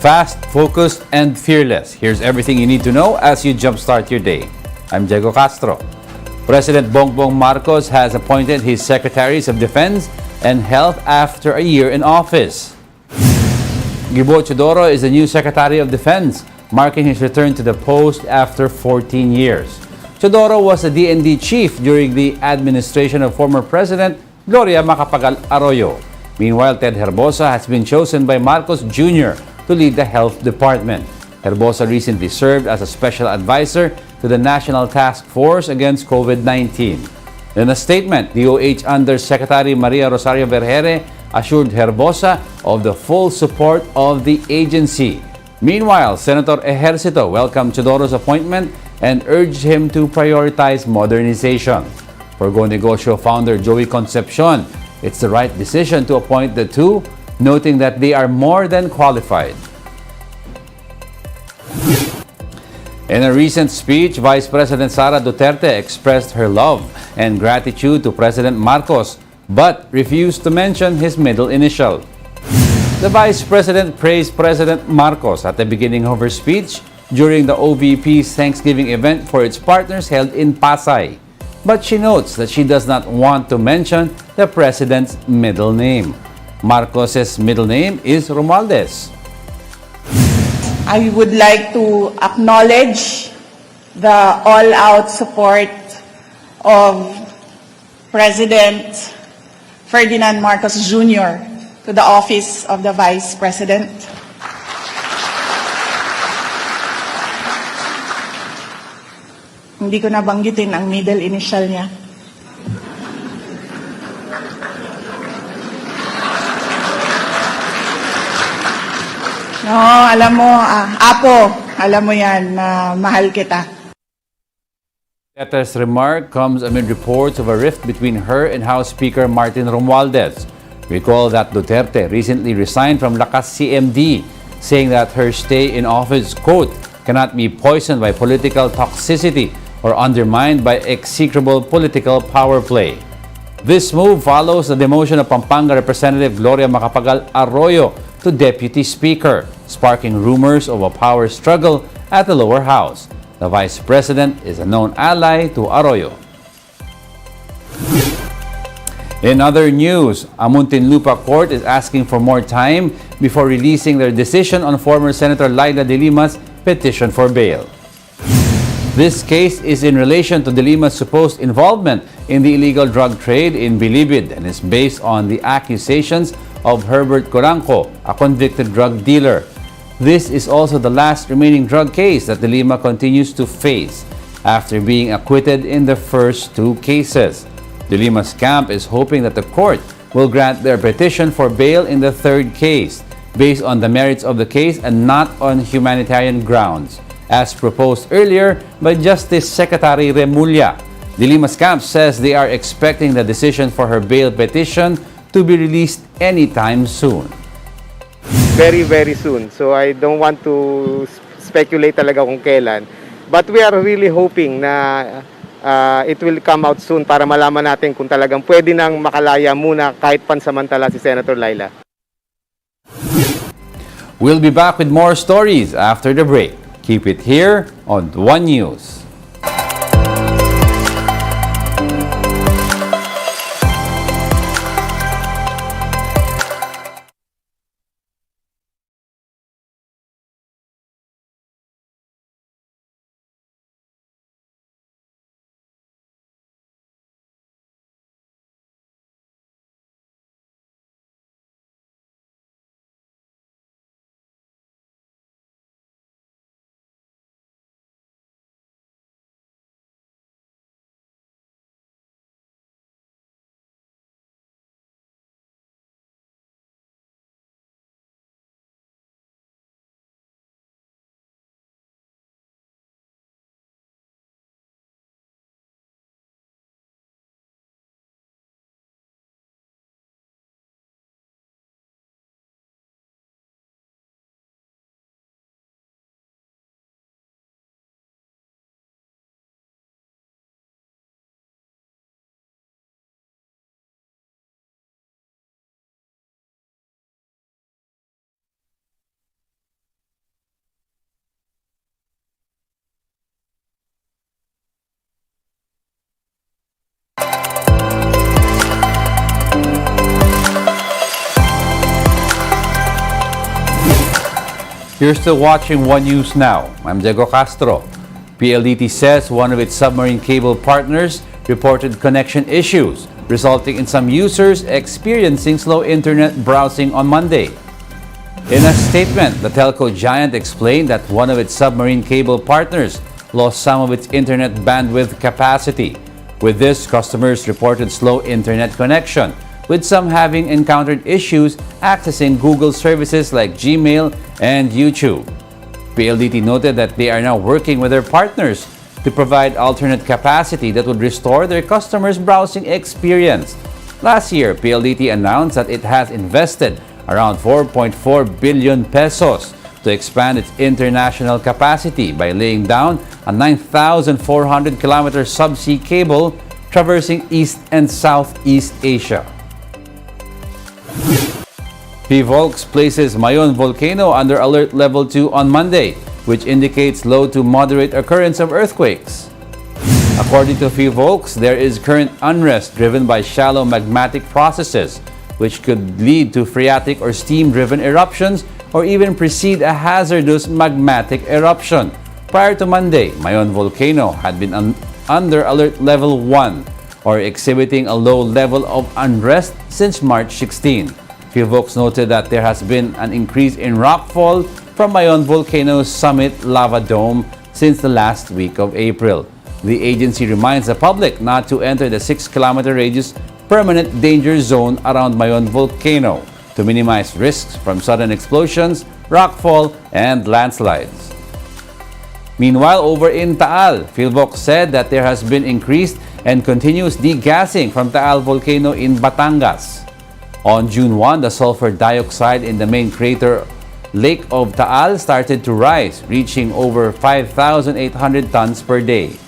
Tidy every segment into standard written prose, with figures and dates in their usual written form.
Fast, focused, and fearless. Here's everything you need to know as you jumpstart your day. I'm Diego Castro. President Bongbong Marcos has appointed his Secretaries of Defense and Health after a year in office. Gibo Chodoro is the new Secretary of Defense, marking his return to the post after 14 years. Chodoro was the DND chief during the administration of former President Gloria Macapagal Arroyo. Meanwhile, Ted Herbosa has been chosen by Marcos Jr. to lead the Health Department. Herbosa recently served as a special advisor to the National Task Force against COVID-19. In a statement, DOH Undersecretary Maria Rosario Vergere assured Herbosa of the full support of the agency. Meanwhile, Senator Ejercito welcomed Chodoro's appointment and urged him to prioritize modernization. For Go Negosyo founder Joey Concepcion, it's the right decision to appoint the two, noting that they are more than qualified. In a recent speech, Vice President Sara Duterte expressed her love and gratitude to President Marcos, but refused to mention his middle initial. The Vice President praised President Marcos at the beginning of her speech during the OVP's Thanksgiving event for its partners held in Pasay. But she notes that she does not want to mention the President's middle name. Marcos's middle name is Romualdez. I would like to acknowledge the all-out support of President Ferdinand Marcos Jr. to the office of the Vice President. Hindi ko nabanggitin ang middle initial niya. No, alam mo, Apo, alam mo yan na mahal kita. Duterte's remark comes amid reports of a rift between her and House Speaker Martin Romualdez. Recall that Duterte recently resigned from Lakas CMD, saying that her stay in office, quote, cannot be poisoned by political toxicity or undermined by execrable political power play. This move follows the demotion of Pampanga Representative Gloria Macapagal Arroyo to Deputy Speaker, sparking rumors of a power struggle at the lower house. The Vice President is a known ally to Arroyo. In other news, a Muntinlupa court is asking for more time before releasing their decision on former Senator Laila De Lima's petition for bail. This case is in relation to De Lima's supposed involvement in the illegal drug trade in Bilibid and is based on the accusations of Herbert Coranco, a convicted drug dealer. This is also the last remaining drug case that De Lima continues to face after being acquitted in the first two cases. De Lima's camp is hoping that the court will grant their petition for bail in the third case based on the merits of the case and not on humanitarian grounds, as proposed earlier by Justice Secretary Remulla. De Lima's camp says they are expecting the decision for her bail petition to be released anytime soon. Very, very soon. So I don't want to speculate talaga kung kailan. But we are really hoping na it will come out soon para malaman natin kung talagang pwede nang makalaya muna kahit pansamantala si Senator Laila. We'll be back with more stories after the break. Keep it here on One News. You're still watching One News Now. I'm Diego Castro. PLDT says one of its submarine cable partners reported connection issues, resulting in some users experiencing slow internet browsing on Monday. In a statement, the telco giant explained that one of its submarine cable partners lost some of its internet bandwidth capacity. With this, customers reported slow internet connection, with some having encountered issues accessing Google services like Gmail and YouTube. PLDT noted that they are now working with their partners to provide alternate capacity that would restore their customers' browsing experience. Last year, PLDT announced that it has invested around 4.4 billion pesos to expand its international capacity by laying down a 9,400-kilometer subsea cable traversing East and Southeast Asia. PHIVOLCS places Mayon volcano under alert level 2 on Monday, which indicates low to moderate occurrence of earthquakes. According to PHIVOLCS, there is current unrest driven by shallow magmatic processes, which could lead to phreatic or steam-driven eruptions or even precede a hazardous magmatic eruption. Prior to Monday, Mayon volcano had been under alert level 1 or exhibiting a low level of unrest since March 16. PHIVOLCS noted that there has been an increase in rockfall from Mayon volcano's summit lava dome since the last week of April. The agency reminds the public not to enter the 6-kilometer radius permanent danger zone around Mayon volcano to minimize risks from sudden explosions, rockfall, and landslides. Meanwhile, over in Taal, PHIVOLCS said that there has been increased and continuous degassing from Taal volcano in Batangas. On June 1, the sulfur dioxide in the main crater Lake of Taal started to rise, reaching over 5,800 tons per day.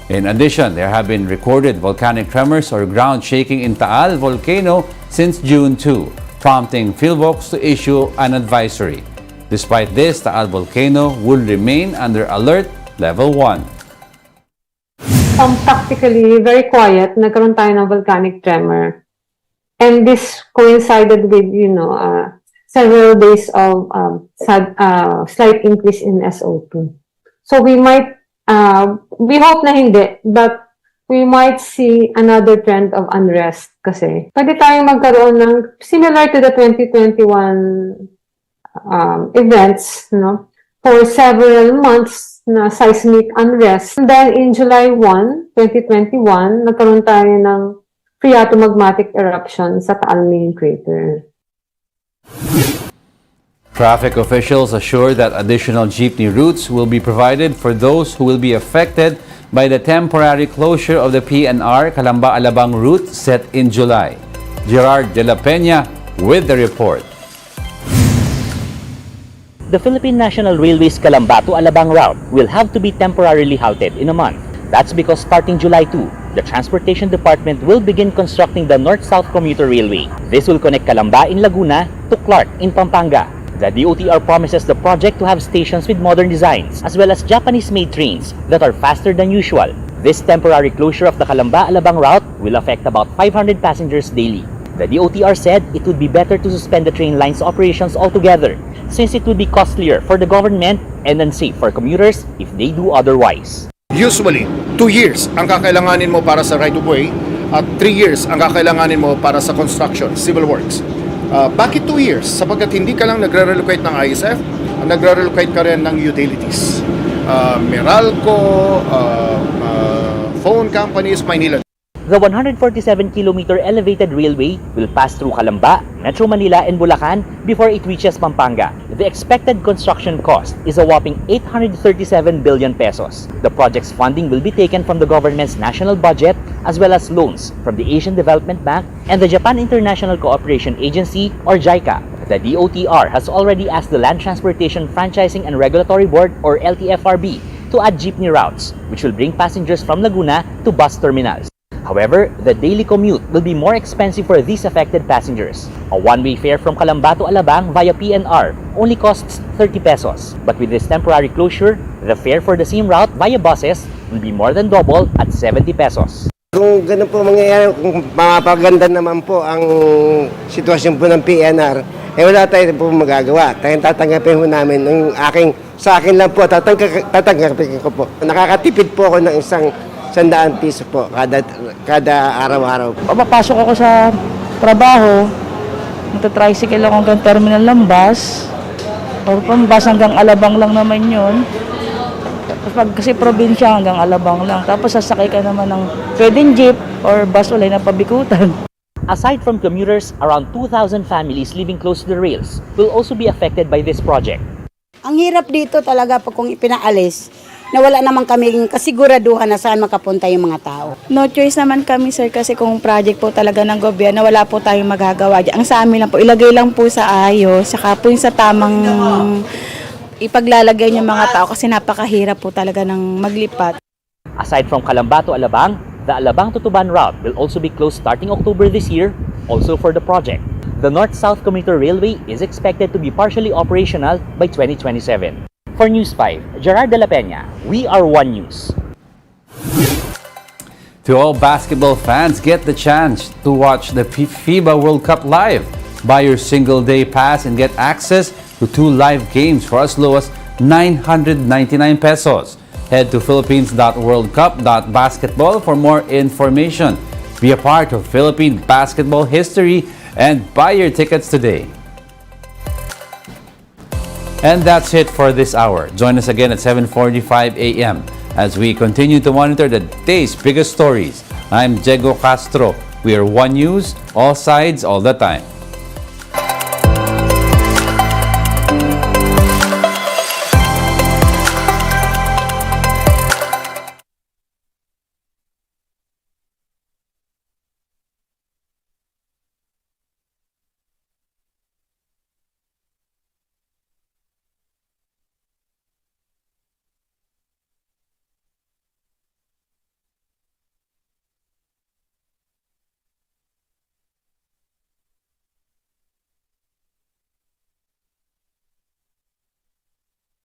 In addition, there have been recorded volcanic tremors or ground shaking in Taal volcano since June 2, prompting PHIVOLCS to issue an advisory. Despite this, Taal volcano will remain under alert level 1. Practically very quiet, nagkaroon tayo ng volcanic tremor. And this coincided with, several days of slight increase in SO2. So we might, we hope na hindi, but we might see another trend of unrest kasi pwede tayong magkaroon ng similar to the 2021 events, for several months na seismic unrest. And then in July 1, 2021, nagkaroon tayo ng phreatomagmatic eruption sa Taal main crater. Traffic officials assure that additional jeepney routes will be provided for those who will be affected by the temporary closure of the PNR Calamba-Alabang route set in July. Gerard De La Peña with the report. The Philippine National Railway's Calamba to Alabang route will have to be temporarily halted in a month. That's because starting July 2, the Transportation Department will begin constructing the North-South Commuter Railway. This will connect Calamba in Laguna to Clark in Pampanga. The DOTR promises the project to have stations with modern designs, as well as Japanese-made trains that are faster than usual. This temporary closure of the Calamba-Alabang route will affect about 500 passengers daily. The DOTR said it would be better to suspend the train line's operations altogether, since it would be costlier for the government and unsafe for commuters if they do otherwise. Usually, 2 years ang kakailanganin mo para sa right-of-way at 3 years ang kakailanganin mo para sa construction, civil works. Bakit 2 years? Sapagkat hindi ka lang nagre-relocate ng ISF, nagre-relocate ka rin ng utilities. Meralco, phone companies, Maynila. The 147-kilometer elevated railway will pass through Calamba, Metro Manila, and Bulacan before it reaches Pampanga. The expected construction cost is a whopping 837 billion pesos. The project's funding will be taken from the government's national budget as well as loans from the Asian Development Bank and the Japan International Cooperation Agency or JICA. The DOTR has already asked the Land Transportation Franchising and Regulatory Board or LTFRB to add jeepney routes, which will bring passengers from Laguna to bus terminals. However, the daily commute will be more expensive for these affected passengers. A one-way fare from Calamba to Alabang via PNR only costs 30 pesos. But with this temporary closure, the fare for the same route via buses will be more than double at 70 pesos. Kung ganun po mangyayari, kung mapaganda naman po ang sitwasyon po ng PNR, wala tayo po magagawa. Tayong tatanggapin po namin. Sa akin lang po, tatanggapin ko po. Nakakatipid po ako ng isang 100 piso po kada araw-araw. Papasok ako sa trabaho, magta-tricycle ako hanggang terminal ng bus, or bus hanggang Alabang lang naman yun. Pag kasi probinsya hanggang Alabang lang, tapos sasakay ka naman ng pwedeng jeep or bus ulay na pabikutan. Aside from commuters, around 2,000 families living close to the rails will also be affected by this project. Ang hirap dito talaga pag kung ipinaalis, na wala naman kaming kasiguraduhan na saan makapunta yung mga tao. No choice naman kami sir kasi kung project po talaga ng gobyerno, wala po tayong magagawa. Ang sa amin lang po, ilagay lang po sa ayos, saka po yung sa tamang ipaglalagay yung mga tao kasi napakahirap po talaga ng maglipat. Aside from Calamba to Alabang, the Alabang to Tuban route will also be closed starting October this year, also for the project. The North-South Commuter Railway is expected to be partially operational by 2027. For News 5, Gerard de la Peña, we are One News. To all basketball fans, get the chance to watch the FIBA World Cup live. Buy your single-day pass and get access to 2 live games for as low as 999 pesos. Head to philippines.worldcup.basketball for more information. Be a part of Philippine basketball history and buy your tickets today. And that's it for this hour. Join us again at 7:45 a.m. as we continue to monitor the day's biggest stories. I'm Diego Castro. We are One News, all sides, all the time.